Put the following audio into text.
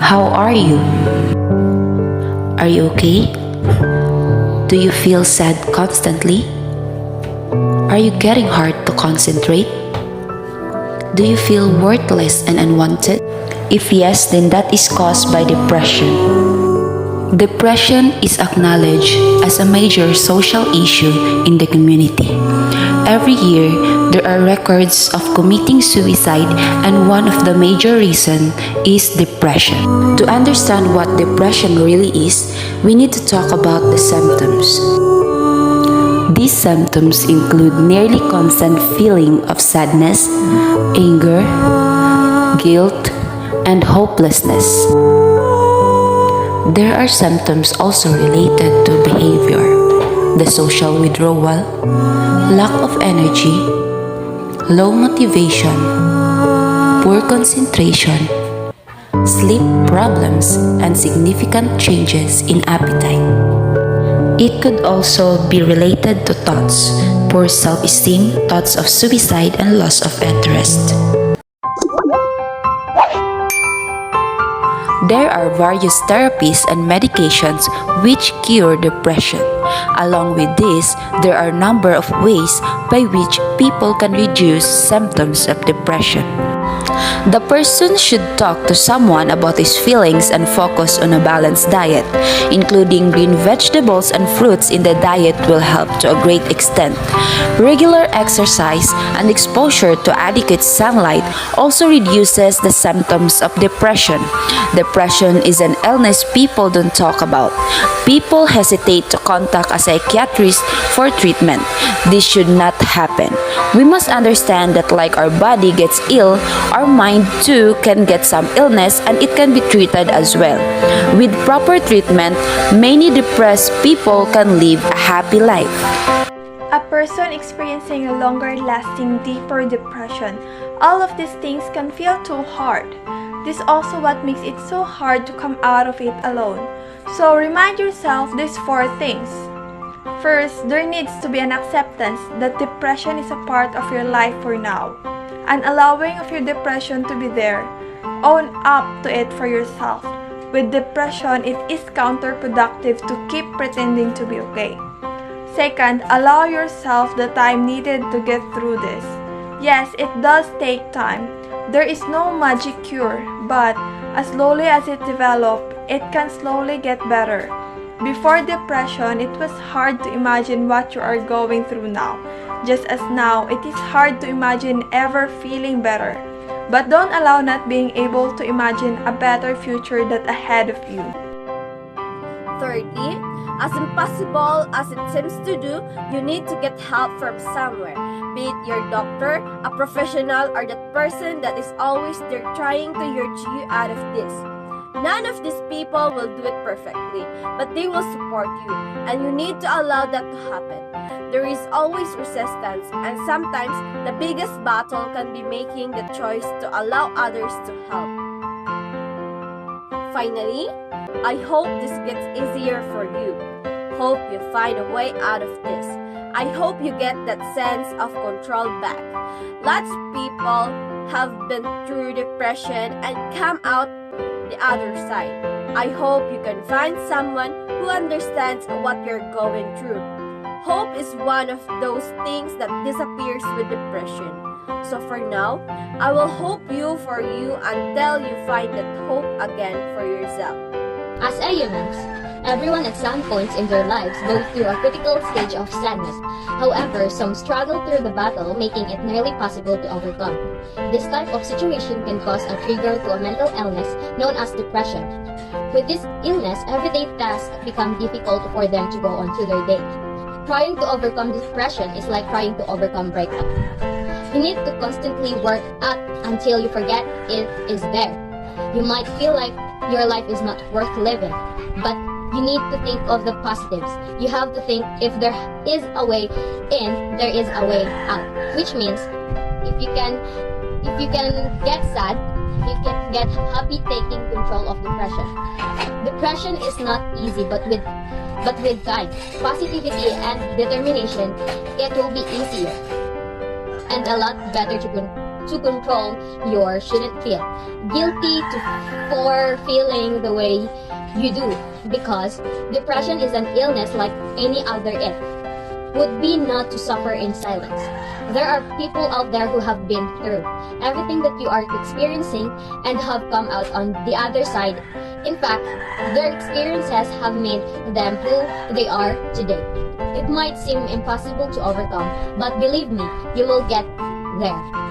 How are you? Are you okay? Do you feel sad constantly? Are you getting hard to concentrate? Do you feel worthless and unwanted? If yes, then that is caused by depression. Depression is acknowledged as a major social issue in the community. Every year, there are records of committing suicide, and one of the major reasons is depression. To understand what depression really is, we need to talk about the symptoms. These symptoms include nearly constant feeling of sadness, anger, guilt, and hopelessness. There are symptoms also related to behavior, the social withdrawal, lack of energy, low motivation, poor concentration, sleep problems, and significant changes in appetite. It could also be related to thoughts, poor self-esteem, thoughts of suicide, and loss of interest. There are various therapies and medications which cure depression. Along with this, there are a number of ways by which people can reduce symptoms of depression. The person should talk to someone about his feelings and focus on a balanced diet. Including green vegetables and fruits in the diet will help to a great extent. Regular exercise and exposure to adequate sunlight also reduces the symptoms of depression. Depression is an illness people don't talk about. People hesitate to contact a psychiatrist for treatment. This should not happen. We must understand that like our body gets ill, our mind too can get some illness, and it can be treated as well. With proper treatment, many depressed people can live a happy life. A person experiencing a longer lasting, deeper depression, all of these things can feel too hard. This is also what makes it so hard to come out of it alone. So remind yourself these 4 things. First, there needs to be an acceptance that depression is a part of your life for now. An allowing of your depression to be there. Own up to it for yourself. With depression, it is counterproductive to keep pretending to be okay. Second, allow yourself the time needed to get through this. Yes, it does take time. There is no magic cure, but as slowly as it develops, it can slowly get better. Before depression, it was hard to imagine what you are going through now. Just as now, it is hard to imagine ever feeling better. But don't allow not being able to imagine a better future that's ahead of you. Thirdly, as impossible as it seems to do, you need to get help from somewhere. Be it your doctor, a professional, or that person that is always there trying to urge you out of this. None of these people will do it perfectly, but they will support you, and you need to allow that to happen. There is always resistance, and sometimes the biggest battle can be making the choice to allow others to help. Finally, I hope this gets easier for you. Hope you find a way out of this. I hope you get that sense of control back. Lots of people have been through depression and come out the other side. I hope you can find someone who understands what you're going through. Hope is one of those things that disappears with depression. So for now, I will hope you for you until you find that hope again for yourself. As a humans, everyone at some points in their lives goes through a critical stage of sadness. However, some struggle through the battle, making it nearly possible to overcome. This type of situation can cause a trigger to a mental illness known as depression. With this illness, everyday tasks become difficult for them to go on to their day. Trying to overcome depression is like trying to overcome breakup. You need to constantly work at until you forget it is there. You might feel like your life is not worth living, but you need to think of the positives. You have to think if there is a way in, there is a way out. Which means if you can get sad, you can get happy taking control of depression. Depression is not easy, but with time, positivity, and determination, it will be easier and a lot better to to control your shouldn't feel. Guilty for feeling the way you do, because depression is an illness like any other. It would be not to suffer in silence. There are people out there who have been through everything that you are experiencing and have come out on the other side. In fact, their experiences have made them who they are today. It might seem impossible to overcome, but believe me, you will get there.